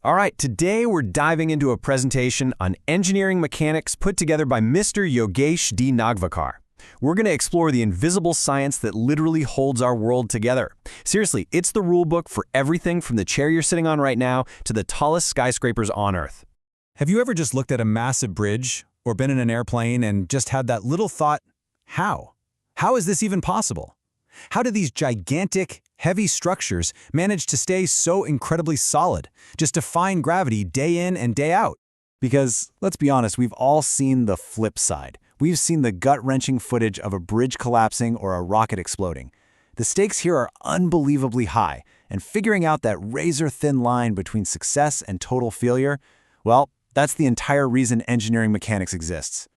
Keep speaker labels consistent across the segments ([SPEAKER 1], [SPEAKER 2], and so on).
[SPEAKER 1] All right, today we're diving into a presentation on engineering mechanics put together by Mr. Yogesh D. Nagvakar. We're going to explore the invisible science that literally holds our world together. Seriously, it's the rule book for everything from the chair you're sitting on right now to the tallest skyscrapers on Earth.
[SPEAKER 2] Have you ever just looked at a massive bridge or been in an airplane and just had that little thought, how? How is this even possible? How do these gigantic, heavy structures manage to stay so incredibly solid, just defying gravity day in and day out? Because, let's be honest, we've all seen the flip side. We've seen the gut-wrenching footage of a bridge collapsing or a rocket exploding. The stakes here are unbelievably high, and figuring out that razor-thin line between success and total failure, well, that's the entire reason engineering mechanics exists.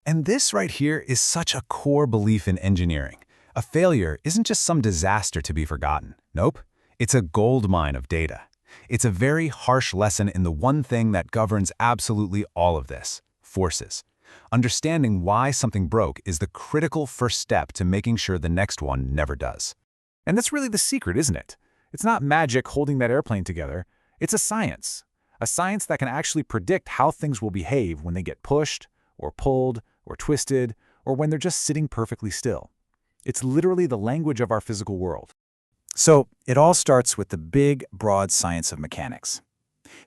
[SPEAKER 2] And this right here is such a core belief in engineering. A failure isn't just some disaster to be forgotten. Nope. It's a gold mine of data. It's a very harsh lesson in the one thing that governs absolutely all of this: forces. Understanding why something broke is the critical first step to making sure the next one never does.
[SPEAKER 3] And that's really the secret, isn't it? It's not magic holding that airplane together. It's a science that can actually predict how things will behave when they get pushed, or pulled, or twisted, or when they're just sitting perfectly still. It's literally the language of our physical world.
[SPEAKER 2] So, it all starts with the big, broad science of mechanics.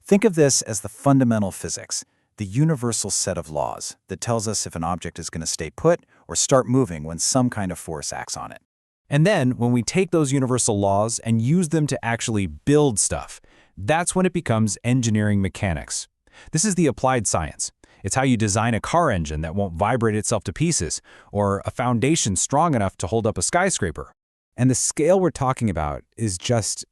[SPEAKER 2] Think of this as the fundamental physics, the universal set of laws that tells us if an object is going to stay put or start moving when some kind of force acts on it. And then, when we take those universal laws and use them to actually build stuff, that's when it becomes engineering mechanics. This is the applied science. It's how you design a car engine that won't vibrate itself to pieces, or a foundation strong enough to hold up a skyscraper. And the scale we're talking about is just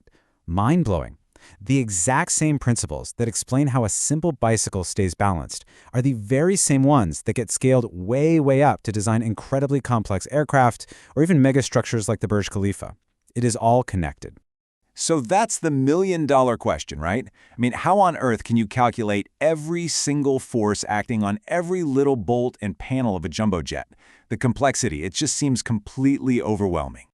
[SPEAKER 2] mind-blowing. The exact same principles that explain how a simple bicycle stays balanced are the very same ones that get scaled way, way up to design incredibly complex aircraft or even megastructures like the Burj Khalifa. It is all connected.
[SPEAKER 1] So that's the million-dollar question, right? I mean, how on earth can you calculate every single force acting on every little bolt and panel of a jumbo jet? The complexity, it just seems completely overwhelming.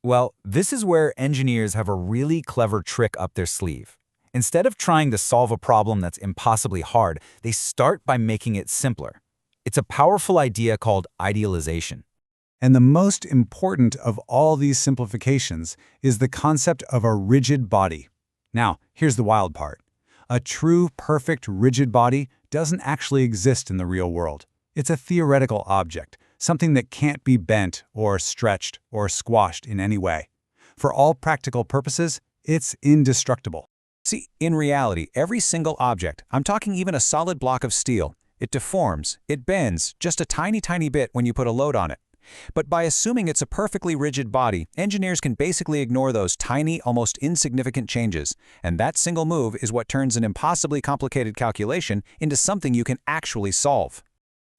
[SPEAKER 2] Well, this is where engineers have a really clever trick up their sleeve. Instead of trying to solve a problem that's impossibly hard, they start by making it simpler. It's a powerful idea called idealization. And the most important of all these simplifications is the concept of a rigid body. Now, here's the wild part. A true, perfect, rigid body doesn't actually exist in the real world. It's a theoretical object, something that can't be bent or stretched or squashed in any way. For all practical purposes, it's indestructible.
[SPEAKER 1] See, in reality, every single object, I'm talking even a solid block of steel, it deforms, it bends just a tiny, tiny bit when you put a load on it. But by assuming it's a perfectly rigid body, engineers can basically ignore those tiny, almost insignificant changes, and that single move is what turns an impossibly complicated calculation into something you can actually solve.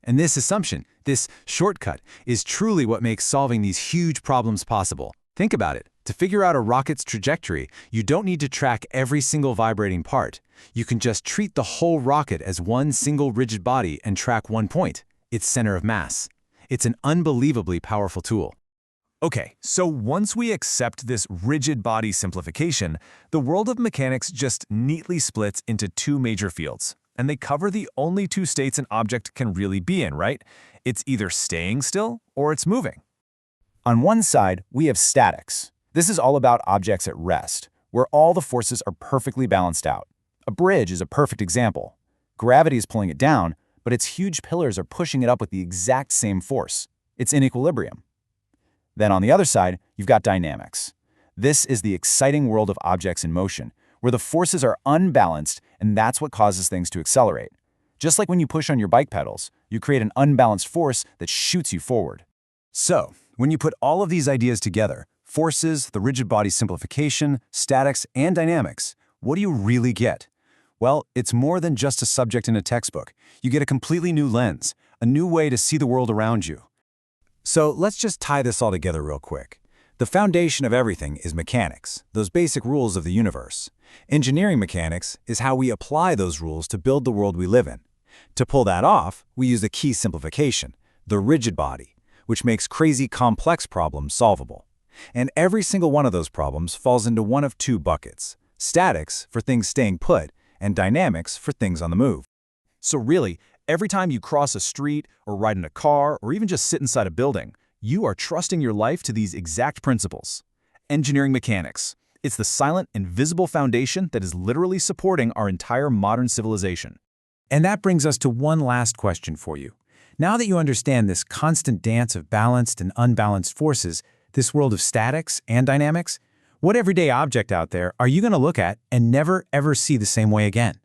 [SPEAKER 1] And this assumption, this shortcut, is truly what makes solving these huge problems possible. Think about it. To figure out a rocket's trajectory, you don't need to track every single vibrating part. You can just treat the whole rocket as one single rigid body and track one point, its center of mass. It's an unbelievably powerful tool. Okay, so once we accept this rigid body simplification, the world of mechanics just neatly splits into two major fields. And they cover the only two states an object can really be in, right? It's either staying still or it's moving.
[SPEAKER 2] On one side, we have statics. This is all about objects at rest, where all the forces are perfectly balanced out. A bridge is a perfect example. Gravity is pulling it down, but its huge pillars are pushing it up with the exact same force. It's in equilibrium. Then on the other side, you've got dynamics. This is the exciting world of objects in motion, where the forces are unbalanced, and that's what causes things to accelerate. Just like when you push on your bike pedals, you create an unbalanced force that shoots you forward. So, when you put all of these ideas together, forces, the rigid body simplification, statics, and dynamics, what do you really get? Well, it's more than just a subject in a textbook. You get a completely new lens, a new way to see the world around you. So let's just tie this all together real quick. The foundation of everything is mechanics, those basic rules of the universe. Engineering mechanics is how we apply those rules to build the world we live in. To pull that off, we use a key simplification, the rigid body, which makes crazy complex problems solvable. And every single one of those problems falls into one of two buckets: statics for things staying put, and dynamics for things on the move. So really, every time you cross a street or ride in a car or even just sit inside a building, you are trusting your life to these exact principles. Engineering mechanics. It's the silent, invisible foundation that is literally supporting our entire modern civilization.
[SPEAKER 1] And that brings us to one last question for you. Now that you understand this constant dance of balanced and unbalanced forces, this world of statics and dynamics, what everyday object out there are you going to look at and never ever see the same way again?